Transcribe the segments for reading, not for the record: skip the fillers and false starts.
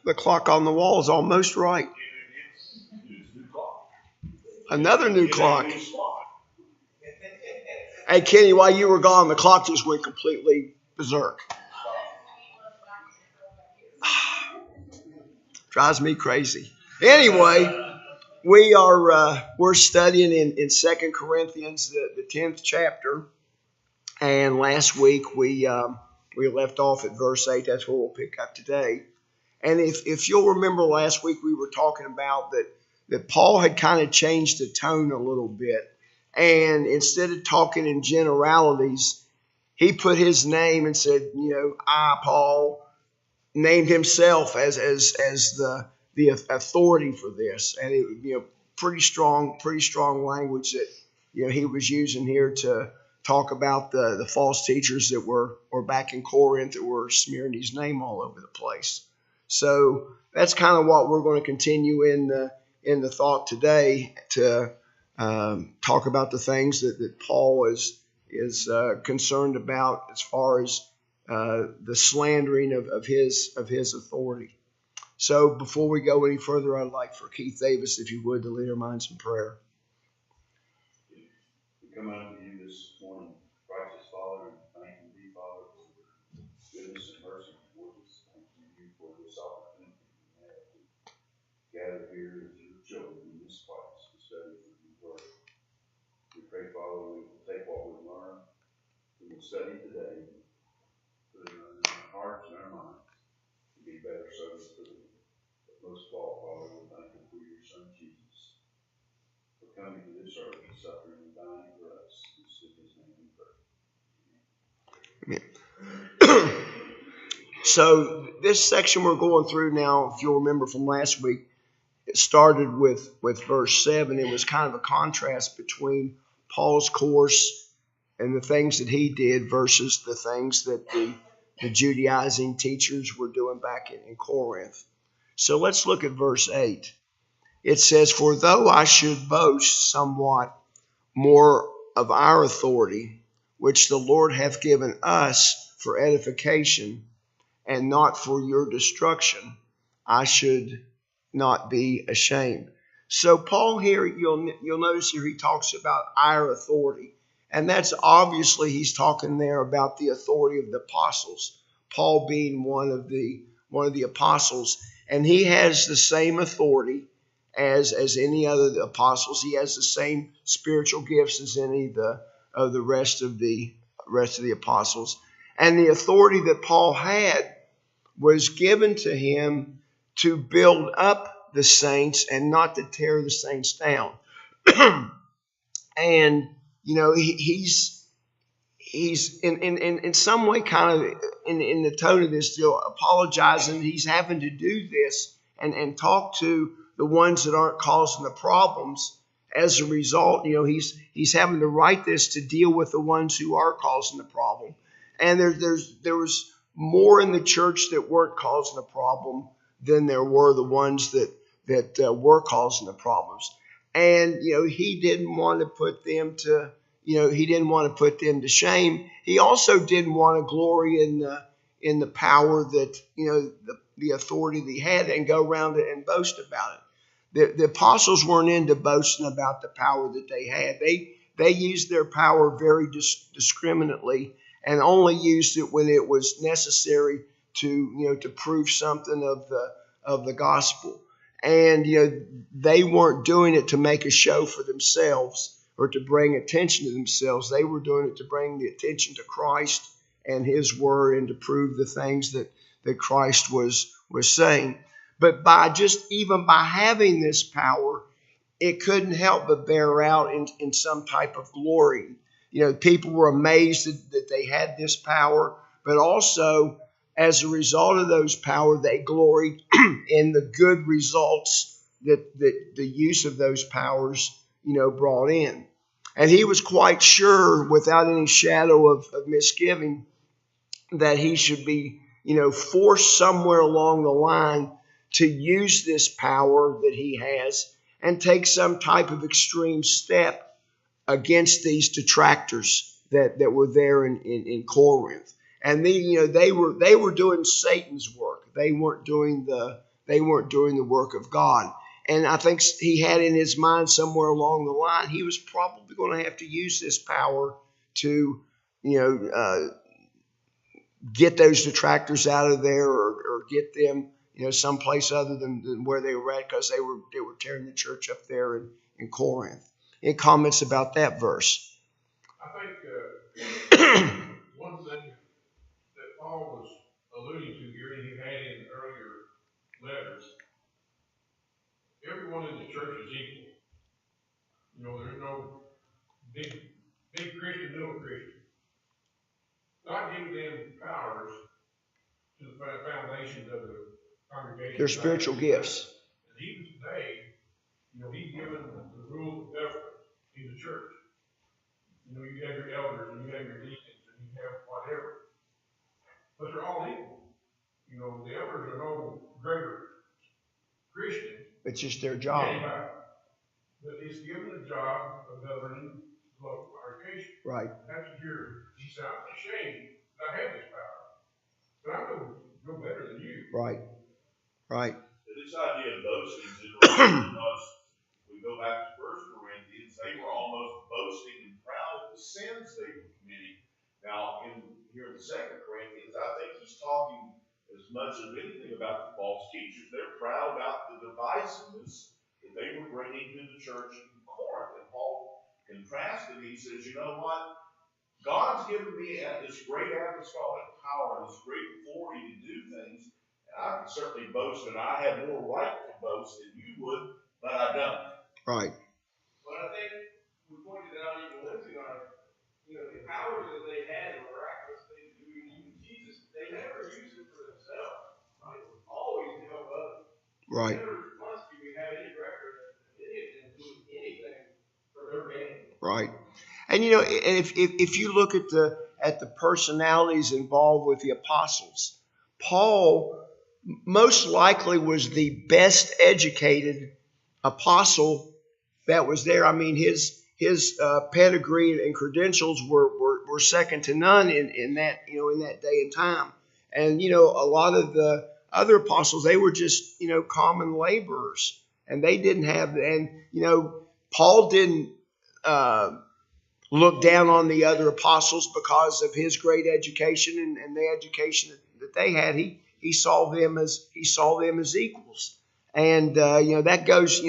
The clock on the wall is almost right. Another new clock. Hey, Kenny, while you were gone, the clock just went completely berserk. Drives me crazy. Anyway, we're studying in 2 Corinthians, the 10th chapter. And last week we left off at verse 8. That's where we'll pick up today. And if you'll remember last week, we were talking about that Paul had kind of changed the tone a little bit. And instead of talking in generalities, he put his name and said, I, Paul, named himself as the authority for this. And it would pretty strong language that he was using here to talk about the false teachers that were back in Corinth that were smearing his name all over the place. So that's kind of what we're going to continue in the thought today, to talk about the things that Paul is concerned about as far as the slandering of his authority. So before we go any further, I'd like for Keith Davis, if you would, to lead our minds in prayer. We come unto you this morning, righteous Father, and thanking thee, Father, for goodness and mercy towards us. Thanking you for this opportunity we have to gather here as your children in this place to study your word. We pray, Father, we will take what we've learned in the study today, put it in our hearts and our minds to be better servants to thee. But most of all, Father, we thank you for your Son Jesus, for coming to this earth and suffering and dying for us. It's in his name we pray. Amen. So this section we're going through now, if you'll remember from last week, it started with verse 7. It was kind of a contrast between Paul's course and the things that he did versus the things that the Judaizing teachers were doing back in Corinth. So let's look at verse 8. It says, "For though I should boast somewhat more of our authority, which the Lord hath given us for edification, and not for your destruction, I should not be ashamed." So Paul here, you'll notice here he talks about our authority. And that's obviously he's talking there about the authority of the apostles. Paul being one of the apostles. And he has the same authority as any other of the apostles. He has the same spiritual gifts as any of the rest of the apostles. And the authority that Paul had was given to him to build up the saints and not to tear the saints down. And he's in some way kind of in the tone of this still apologizing. He's having to do this and talk to the ones that aren't causing the problems. As a result, he's having to write this to deal with the ones who are causing the problem. And there was more in the church that weren't causing the problem than there were the ones that were causing the problems. And he didn't want to put them to shame. He also didn't want to glory in the power that the authority that he had and go around it and boast about it. The apostles weren't into boasting about the power that they had. They used their power very discriminately and only used it when it was necessary to prove something of the gospel. And they weren't doing it to make a show for themselves or to bring attention to themselves. They were doing it to bring the attention to Christ and his word and to prove the things that Christ was saying. But by having this power, it couldn't help but bear out in some type of glory. People were amazed that they had this power, but also as a result of those power, they gloried in the good results that the use of those powers, brought in. And he was quite sure, without any shadow of misgiving, that he should be, forced somewhere along the line to use this power that he has and take some type of extreme step against these detractors that were there in Corinth. And they were doing Satan's work. They weren't doing the they weren't doing the work of God. And I think he had in his mind somewhere along the line, he was probably going to have to use this power to, get those detractors out of there, or get them, someplace other than where they were at, because they were tearing the church up there in Corinth. Any comments about that verse? I think one thing that Paul was alluding to here, and he had in earlier letters, everyone in the church is equal. There's no big Christian, little Christian. God gave them powers to the foundations of the congregation. Their spiritual gifts. And even today, he's given the rules of government in the church. You have your elders, and you have your deacons, and you have whatever. But they're all equal. The elders are no greater Christian. It's just their job. Anybody. But he's given the job of governing the local congregation. Right. That's here. He sounds ashamed that I have this power. But I'm no better than you. Right. Right. This idea of boasting is interesting because we go back to 1 Corinthians, they were almost boasting and proud of the sins they were committing. Now, here in the 2 Corinthians, I think he's talking as much as anything about the false teachers. They're proud about the divisiveness that they were bringing to the church in Corinth. And Paul contrasted, he says, you know what? God's given me this great apostolic power and this great authority to do things. And I can certainly boast, and I have more right to boast than you would, but I don't. Right. But I think we pointed out even Lindsay and I, the powers that they had, the miraculous things to do, even Jesus, they never used it for themselves. Right? It was always to help others. Right. They never once do we have any record of any of them doing anything for their gain. Right. And if you look at the personalities involved with the apostles, Paul most likely was the best educated apostle that was there. I mean, his pedigree and credentials were second to none in that in that day and time. And a lot of the other apostles, they were just common laborers, and they didn't have. And Paul didn't look down on the other apostles because of his great education and the education that they had. He saw them as equals, and that goes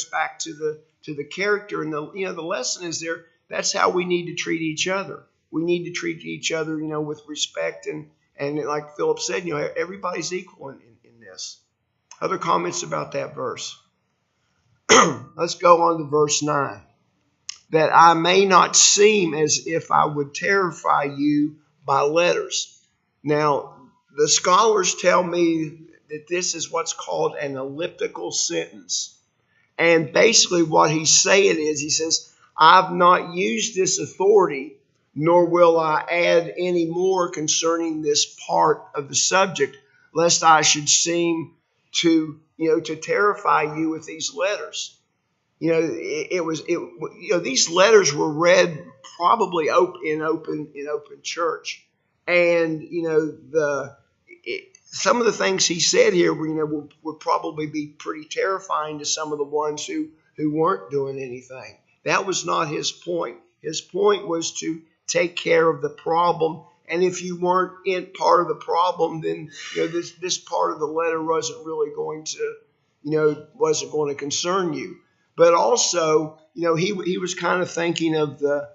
back to the character, and the lesson is there. That's how we need to treat each other. We need to treat each other with respect, and like Philip said, everybody's equal in this. Other comments about that verse? Let's go on to verse 9. That I may not seem as if I would terrify you by letters. Now, the scholars tell me that this is what's called an elliptical sentence. And basically what he's saying is, he says, I've not used this authority, nor will I add any more concerning this part of the subject, lest I should seem to terrify you with these letters. These letters were read probably in open church, and some of the things he said here would probably be pretty terrifying to some of the ones who weren't doing anything. That was not his point. His point was to take care of the problem, and if you weren't in part of the problem, then this part of the letter wasn't really going to concern you. But also, he was kind of thinking of the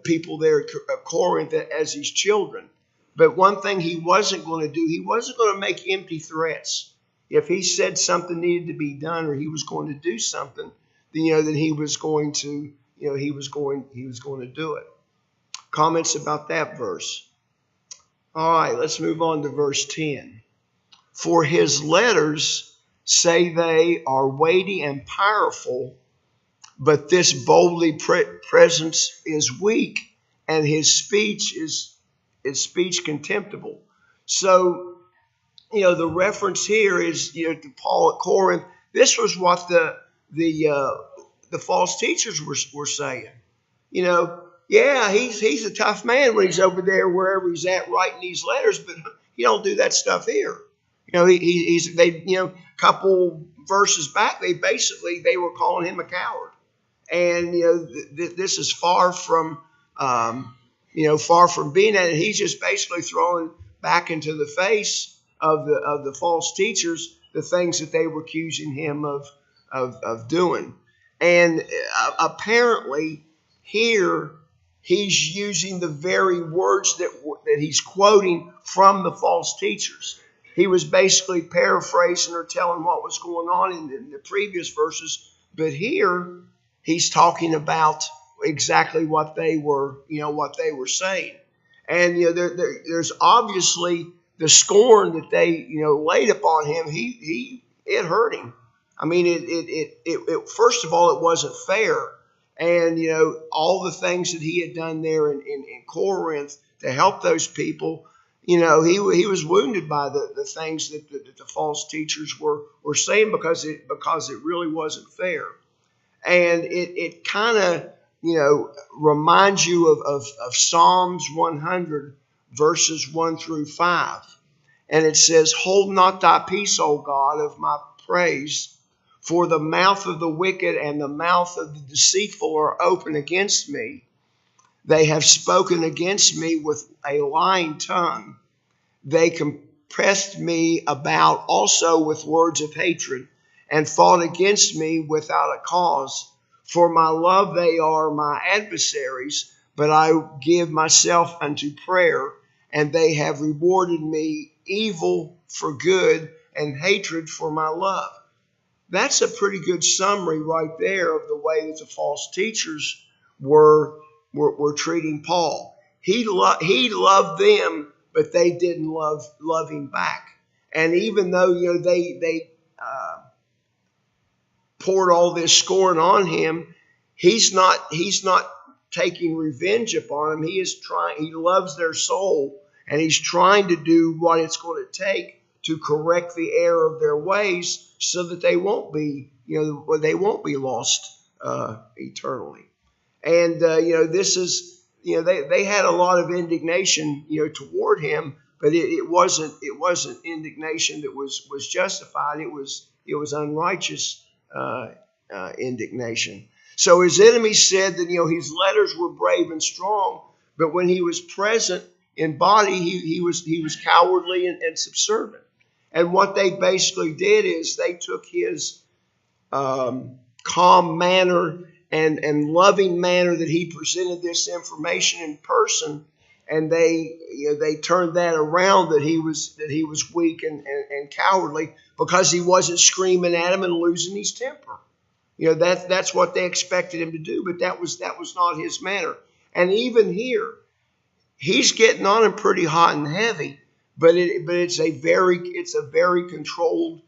people there at Corinth as his children. But one thing he wasn't going to do, he wasn't going to make empty threats. If he said something needed to be done, or he was going to do something, then he was going to do it. Comments about that verse? All right, let's move on to verse 10. For his letters, say they, are weighty and powerful, but this boldly presence is weak, and his speech is contemptible. So, the reference here is to Paul at Corinth. This was what the false teachers were saying. Yeah, he's a tough man when he's over there wherever he's at writing these letters, but he don't do that stuff here. A couple verses back, they were calling him a coward. And this is far from far from being that. He's just basically throwing back into the face of the false teachers the things that they were accusing him of doing. And apparently here he's using the very words that he's quoting from the false teachers. He was basically paraphrasing or telling what was going on in the previous verses, but here he's talking about exactly what they were saying. And there's obviously the scorn that they laid upon him. It hurt him. I mean, it first of all, it wasn't fair. And all the things that he had done there in Corinth to help those people, he was wounded by the things that the false teachers were saying because it really wasn't fair. And it kind of reminds you of Psalms 100 verses 1 through 5. And it says, "Hold not thy peace, O God of my praise, for the mouth of the wicked and the mouth of the deceitful are open against me. They have spoken against me with a lying tongue. They compassed me about also with words of hatred, and fought against me without a cause. For my love they are my adversaries, but I give myself unto prayer, and they have rewarded me evil for good, and hatred for my love." That's a pretty good summary right there of the way that the false teachers were treating Paul. He loved them, but they didn't love him back. And even though they poured all this scorn on him, he's not taking revenge upon them. He loves their soul, and he's trying to do what it's going to take to correct the error of their ways so that they won't be lost eternally. And this is they had a lot of indignation toward him, but it wasn't indignation that was justified. It was unrighteous indignation. So his enemies said that his letters were brave and strong, but when he was present in body, he was cowardly and subservient. And what they basically did is they took his calm manner and loving manner that he presented this information in person, and they turned that around, that he was weak and cowardly because he wasn't screaming at him and losing his temper. That's what they expected him to do, but that was not his manner. And even here, he's getting on him pretty hot and heavy, but it's a very controlled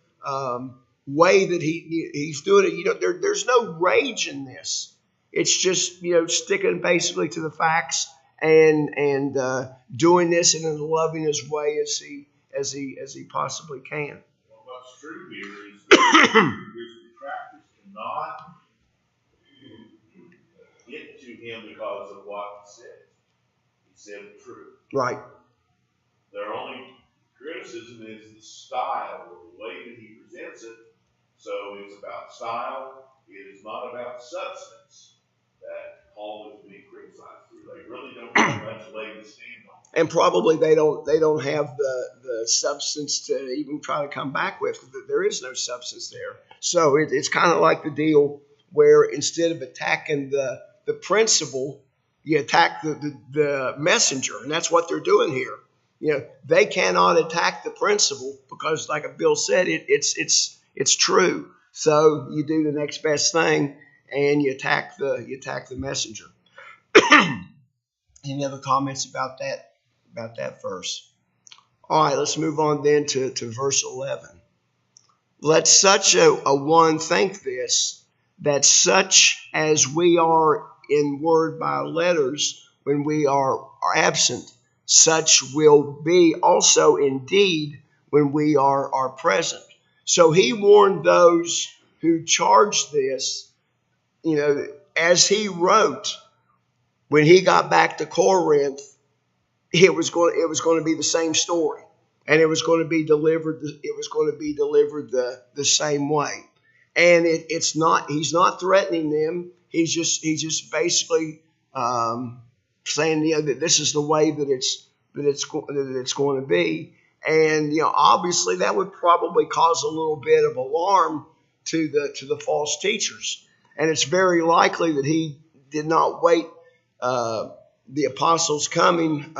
way that he's doing it. There's no rage in this. It's just sticking basically to the facts and doing this in as loving as way as he possibly can. Well, what's true here is that the detractors cannot get to him because of what he said. He said the truth. Right. Their only criticism is the style or the way that he presents it. So it's about style. It is not about substance that Paul is being criticized through. They really don't have much leg to stand on. And probably they don't have the substance to even try to come back with. There is no substance there. So it's kind of like the deal where instead of attacking the principle, you attack the messenger, and that's what they're doing here. They cannot attack the principle because, like Bill said, it's true. So you do the next best thing, and you attack the messenger. Any other comments about that verse? All right, let's move on then to verse 11. Let such a one think this, that such as we are in word by letters when we are absent, such will be also in deed when we are present. So he warned those who charged this, as he wrote, when he got back to Corinth, it was going to be the same story. and it was going to be delivered. It was going to be delivered the same way. And it's not. He's not threatening them. He's just basically saying, that this is the way that it's going to be. And obviously that would probably cause a little bit of alarm to the false teachers. And it's very likely that he did not wait the apostles coming.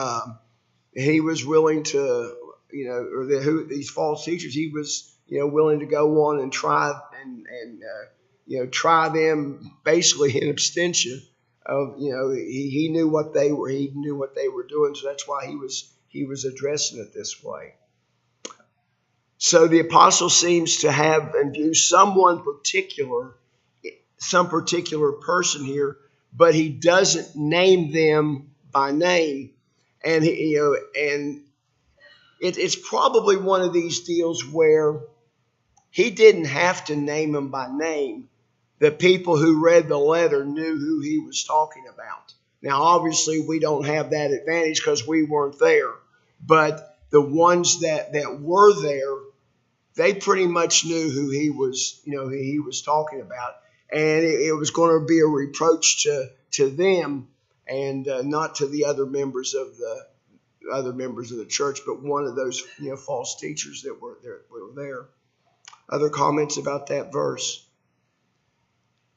He was willing to, or these false teachers, he was, willing to go on and try and try them basically in abstention of, he knew what they were, doing. So that's why he was addressing it this way. So the apostle seems to have in view some particular person here, but he doesn't name them by name. And it's probably one of these deals where he didn't have to name them by name. The people who read the letter knew who he was talking about. Now, obviously, we don't have that advantage because we weren't there. But the ones that were there, they pretty much knew who he was talking about. And it was going to be a reproach to them and not to the other members of the church, but one of those false teachers that were there. Other comments about that verse?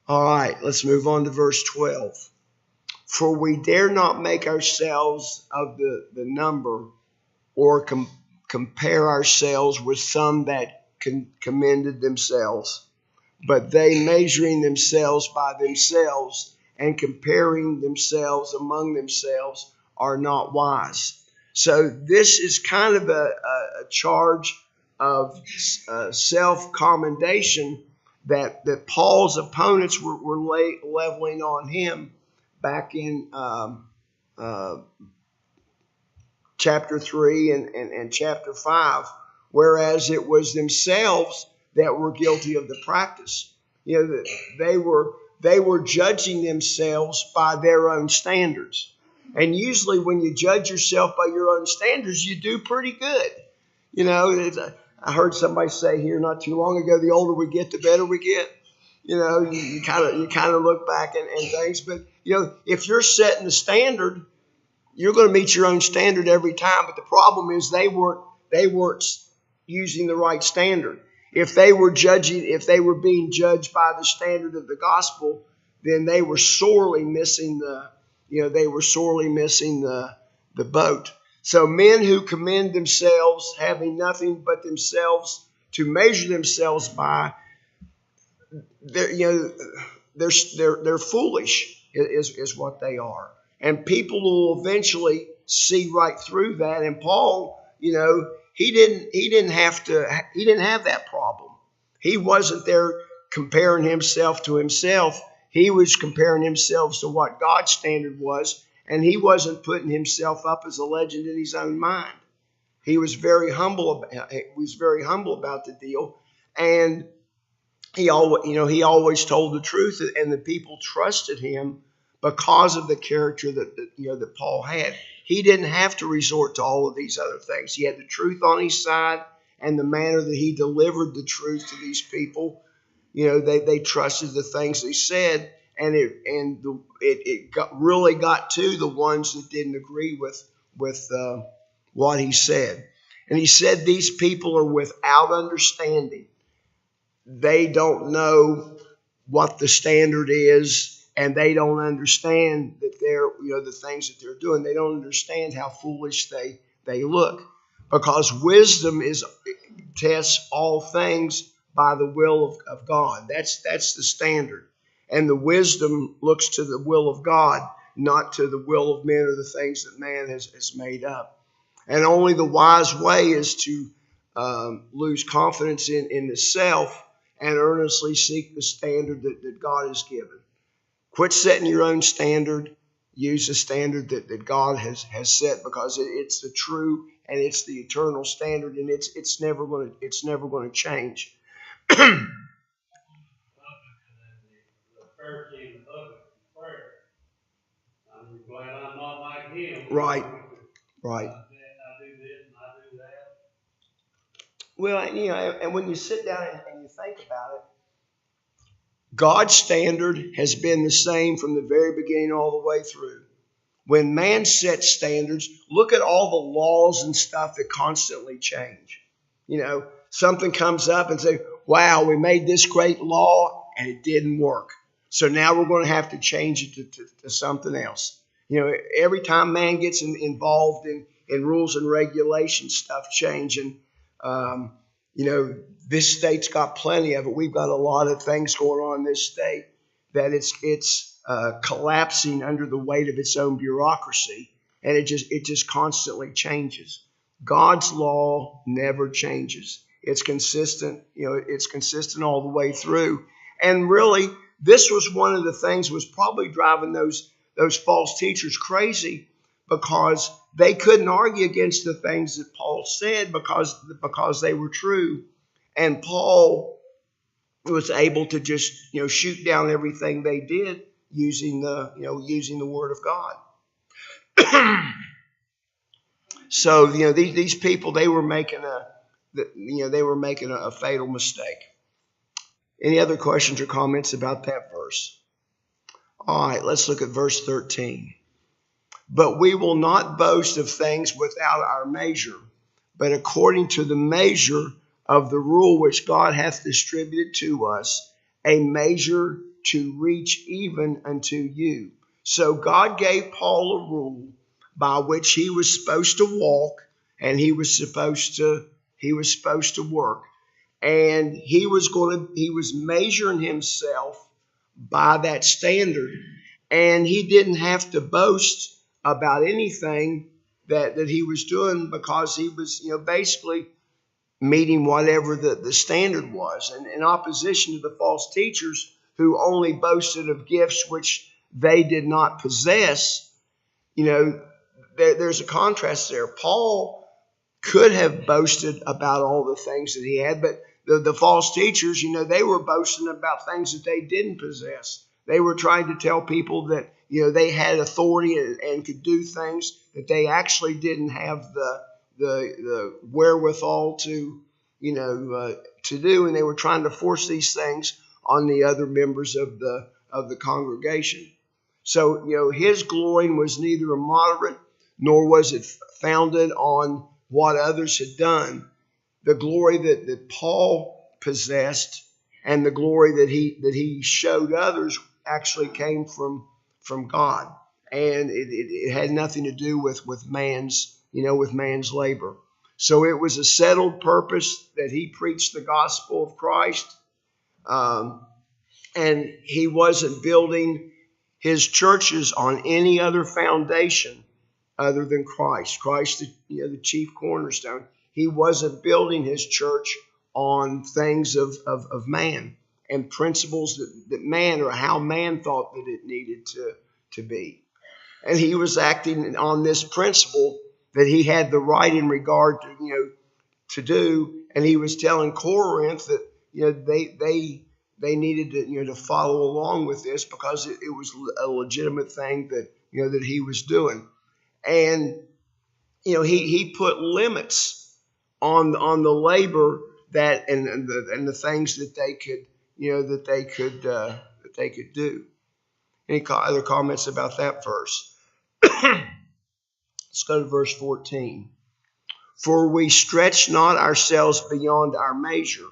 All right, let's move on to verse 12. For we dare not make ourselves of the number or compare ourselves with some that commended themselves, but they measuring themselves by themselves and comparing themselves among themselves are not wise. So this is kind of a charge of self-commendation that Paul's opponents were leveling on him back in chapter 3 and chapter 5, whereas it was themselves that were guilty of the practice. They were judging themselves by their own standards. And usually when you judge yourself by your own standards, you do pretty good. I heard somebody say here not too long ago, the older we get, the better we get. You kind of look back and things. But, if you're setting the standard, you're going to meet your own standard every time. But the problem is they weren't using the right standard. If they were being judged by the standard of the gospel, then they were sorely missing the boat. So men who commend themselves, having nothing but themselves to measure themselves by, they're foolish is what they are. And people will eventually see right through that. And Paul, he didn't have that problem. He wasn't there comparing himself to himself. He was comparing himself to what God's standard was, and he wasn't putting himself up as a legend in his own mind. He was very humble about the deal, and he always told the truth, and the people trusted him because of the character that Paul had. He didn't have to resort to all of these other things. He had the truth on his side, and the manner that he delivered the truth to these people, they trusted the things he said, and it really got to the ones that didn't agree with what he said. And he said these people are without understanding. They don't know what the standard is, and they don't understand that the things that they're doing. They don't understand how foolish they look, because wisdom tests all things by the will of God. That's the standard. And the wisdom looks to the will of God, not to the will of men or the things that man has made up. And only the wise way is to lose confidence in the self and earnestly seek the standard that God has given. Quit setting your own standard. Use the standard that God has set, because it's the true and it's the eternal standard, and it's never going to change. I'm glad I'm not like him. Right. I do this and I do that. Well, and when you sit down and you think about it, God's standard has been the same from the very beginning all the way through. When man sets standards, look at all the laws and stuff that constantly change. Something comes up and say, wow, we made this great law and it didn't work. So now we're going to have to change it to something else. Every time man gets involved in rules and regulations, stuff change. And, this state's got plenty of it. We've got a lot of things going on in this state that it's collapsing under the weight of its own bureaucracy, and it just constantly changes. God's law never changes. It's consistent. It's consistent all the way through. And really, this was one of the things was probably driving those false teachers crazy, because they couldn't argue against the things that Paul said because they were true, and Paul was able to just shoot down everything they did using the word of God. So these people, they were making a fatal mistake. Any other questions or comments about that verse? All right, let's look at verse 13. But we will not boast of things without our measure, but according to the measure of the rule which God hath distributed to us, a measure to reach even unto you. So God gave Paul a rule by which he was supposed to walk, and he was supposed to work, and he was measuring himself by that standard, and he didn't have to boast about anything that he was doing, because he was basically meeting whatever the standard was. And in opposition to the false teachers who only boasted of gifts which they did not possess, there's a contrast there. Paul could have boasted about all the things that he had, but the false teachers, they were boasting about things that they didn't possess. They were trying to tell people that they had authority and could do things that they actually didn't have the wherewithal to do, and they were trying to force these things on the other members of the congregation. So his glorying was neither immoderate nor was it founded on what others had done. The glory that Paul possessed and the glory that he showed others actually came from God, and it had nothing to do with man's labor. So it was a settled purpose that he preached the gospel of Christ, and he wasn't building his churches on any other foundation other than Christ. Christ, the chief cornerstone. He wasn't building his church on things of man and principles that man, or how man thought that it needed to be. And he was acting on this principle that he had the right in regard to do, and he was telling Corinth that they needed to follow along with this, because it was a legitimate thing that he was doing. And he put limits on the labor that and the things that they could do. Any other comments about that verse? Let's go to verse 14. For we stretch not ourselves beyond our measure,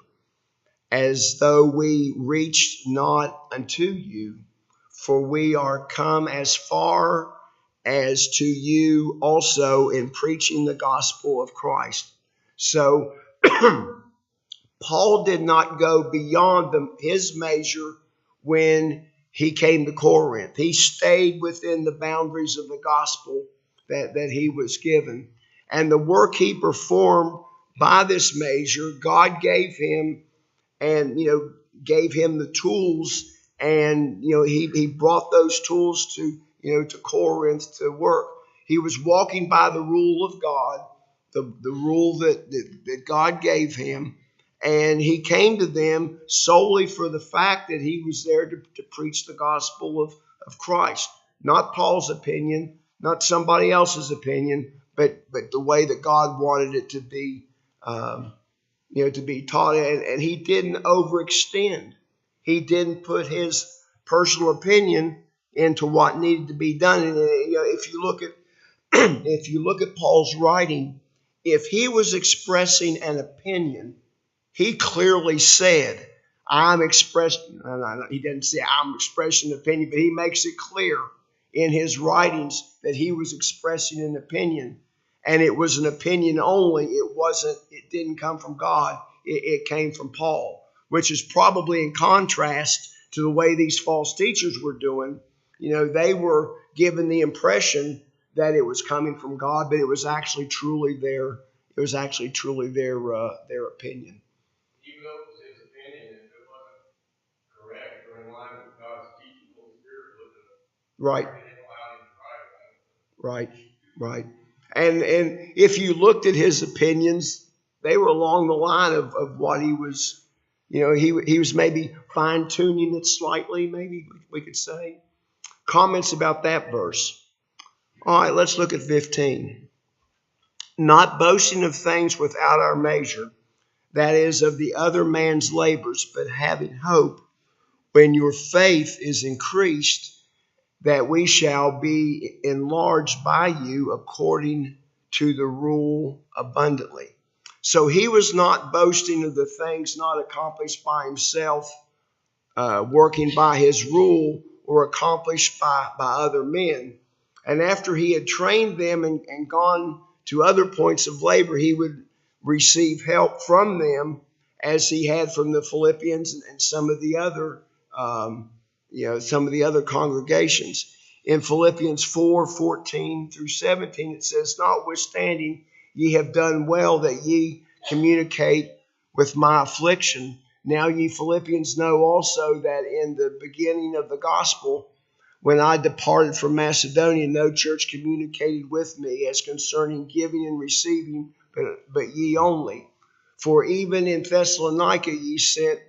as though we reached not unto you, for we are come as far as to you also in preaching the gospel of Christ. So Paul did not go beyond his measure when he came to Corinth. He stayed within the boundaries of the gospel that he was given. And the work he performed by this measure, God gave him, and gave him the tools, and he brought those tools to Corinth to work. He was walking by the rule of God, the rule that God gave him, and he came to them solely for the fact that he was there to preach the gospel of Christ. Not Paul's opinion, not somebody else's opinion, but the way that God wanted it to be to be taught, and he didn't overextend. He didn't put his personal opinion into what needed to be done. And if you look at if you look at Paul's writing, if he was expressing an opinion, he clearly said, I'm expressing, he didn't say I'm expressing an opinion, but he makes it clear in his writings that he was expressing an opinion. And it was an opinion only. It didn't come from God. It came from Paul, which is probably in contrast to the way these false teachers were doing. They were given the impression that it was coming from God, but it was actually truly their opinion. Even though it was his opinion, if it wasn't correct or in line with God's teaching, the Holy Spirit would Right. allow him to Right. Right. And if you looked at his opinions, they were along the line of what he was, he was maybe fine tuning it slightly, maybe we could say. Comments about that verse. All right, let's look at 15. Not boasting of things without our measure, that is, of the other man's labors, but having hope when your faith is increased, that we shall be enlarged by you according to the rule abundantly. So he was not boasting of the things not accomplished by himself, working by his rule, or accomplished by other men. And after he had trained them and gone to other points of labor, he would receive help from them as he had from the Philippians and some of the other congregations. In Philippians 4:14 through 17, it says, notwithstanding, ye have done well that ye communicate with my affliction. Now ye Philippians know also that in the beginning of the gospel, when I departed from Macedonia, no church communicated with me as concerning giving and receiving, but ye only. For even in Thessalonica ye sent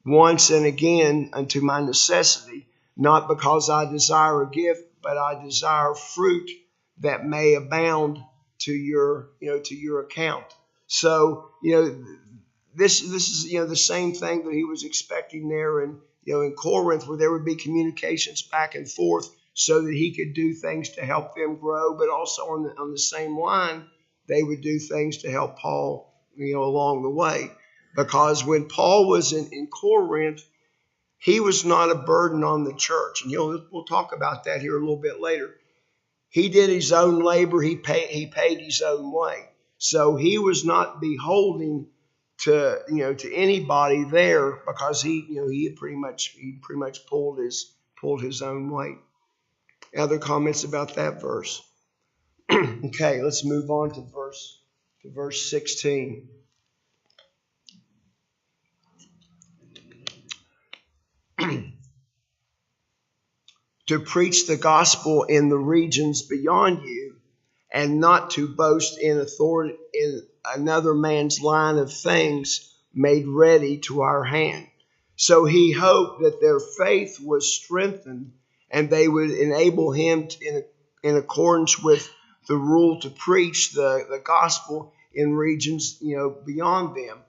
once and again unto my necessity, not because I desire a gift, but I desire fruit that may abound to your account. So, this is the same thing that he was expecting there in Corinth, where there would be communications back and forth so that he could do things to help them grow, but also on the same line, they would do things to help Paul, along the way. Because when Paul was in Corinth, he was not a burden on the church. And we'll talk about that here a little bit later. He did his own labor. He paid his own way. So he was not beholden to anybody there, because he pretty much pulled his own weight. Other comments about that verse? Okay, let's move on to verse 16. To preach the gospel in the regions beyond you, and not to boast in authority in another man's line of things made ready to our hand. So he hoped that their faith was strengthened, and they would enable him in accordance with the rule to preach the gospel in regions beyond them.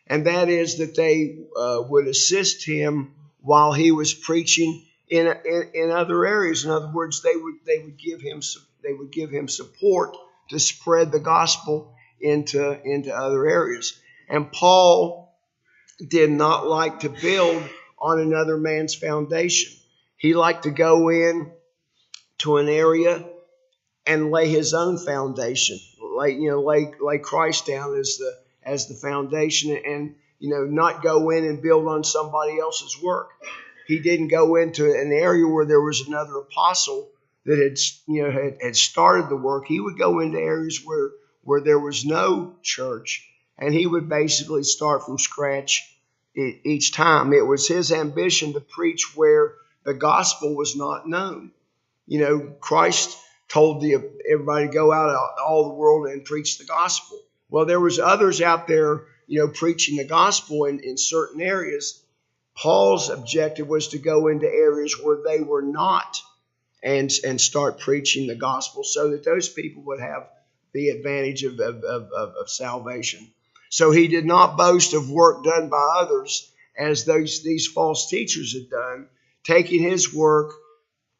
And that is that they would assist him while he was preaching in other areas. In other words, they would give him support to spread the gospel into other areas. And Paul did not like to build on another man's foundation. He liked to go in to an area and lay his own foundation, lay Christ down as the foundation, and not go in and build on somebody else's work. He didn't go into an area where there was another apostle that had started the work. He would go into areas where there was no church, and he would basically start from scratch each time. It was his ambition to preach where the gospel was not known. Christ told everybody to go out all the world and preach the gospel. Well, there was others out there, preaching the gospel in certain areas. Paul's objective was to go into areas where they were not and start preaching the gospel, so that those people would have the advantage of salvation. So he did not boast of work done by others, as these false teachers had done, taking his work,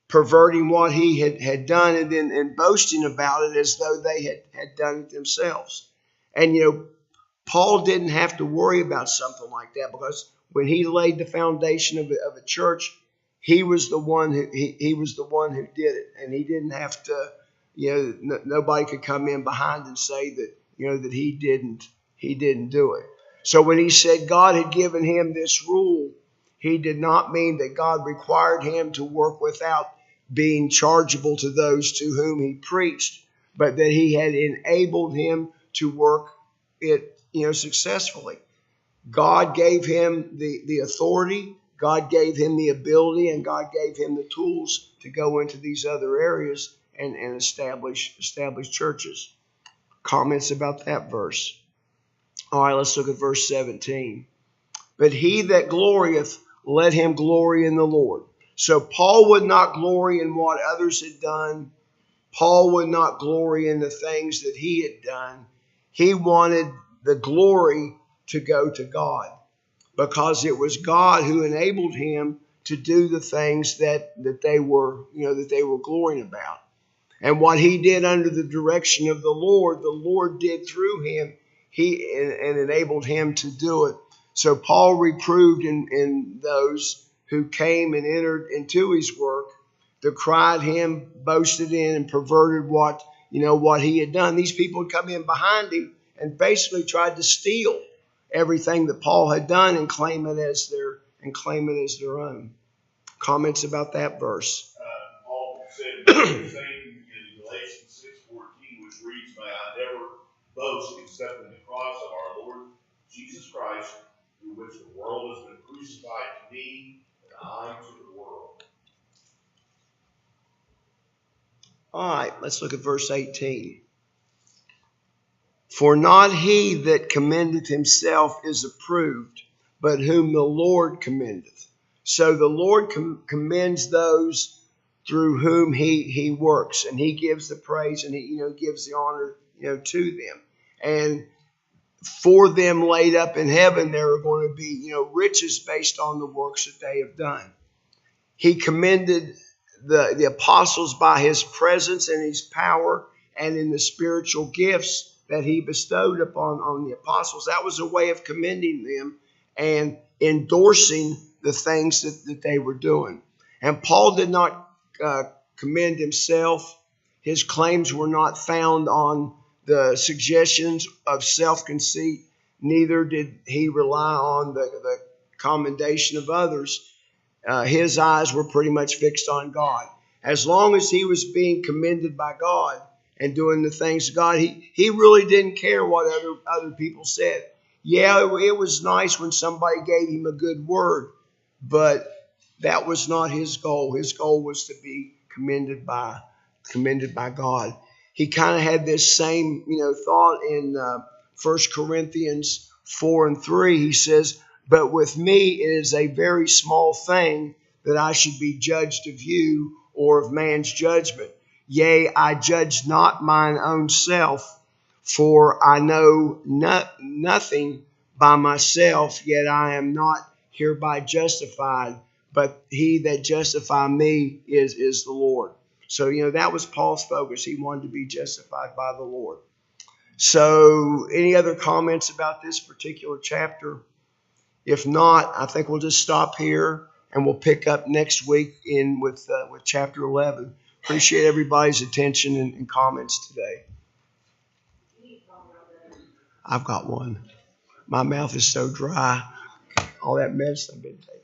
perverting what he had done, and boasting about it as though they had done it themselves. And Paul didn't have to worry about something like that, because when he laid the foundation of a church, he was the one who he was the one who did it, and he didn't have to. Nobody could come in behind and say that that he didn't do it. So when he said God had given him this rule, he did not mean that God required him to work without being chargeable to those to whom he preached, but that he had enabled him to work it successfully. God gave him the authority, God gave him the ability, and God gave him the tools to go into these other areas and establish churches. Comments about that verse? All right, let's look at verse 17. But he that glorieth, let him glory in the Lord. So Paul would not glory in what others had done. Paul would not glory in the things that he had done. He wanted the glory to go to God, because it was God who enabled him to do the things that they were glorying about. And what he did under the direction of the Lord did through him. And enabled him to do it. So Paul reproved in those who came and entered into his work, decried him, boasted in, and perverted what he had done. These people had come in behind him and basically tried to steal everything that Paul had done and claim it as their own. Comments about that verse? Paul said the same in Galatians 6:14, which reads, "May I never boast except in the cross of our Lord Jesus Christ, through which the world has been crucified to me, and I to the world." All right, let's look at verse 18. For not he that commendeth himself is approved, but whom the Lord commendeth. So the Lord commends those through whom he works, and he gives the praise, and he gives the honor to them. And for them laid up in heaven, there are going to be riches based on the works that they have done. He commended the apostles by his presence and his power, and in the spiritual gifts that he bestowed on the apostles. That was a way of commending them and endorsing the things that they were doing. And Paul did not commend himself. His claims were not found on the suggestions of self-conceit. Neither did he rely on the commendation of others. His eyes were pretty much fixed on God. As long as he was being commended by God and doing the things of God, he really didn't care what other people said. Yeah, it was nice when somebody gave him a good word, but that was not his goal. His goal was to be commended by God. He kind of had this same thought in 1 Corinthians 4:3. He says, "But with me it is a very small thing that I should be judged of you or of man's judgment. Yea, I judge not mine own self, for I know nothing by myself, yet I am not hereby justified, but he that justifies me is the Lord." So, that was Paul's focus. He wanted to be justified by the Lord. So, any other comments about this particular chapter? If not, I think we'll just stop here and we'll pick up next week with chapter 11. Appreciate everybody's attention and comments today. I've got one. My mouth is so dry. All that medicine I've been taking.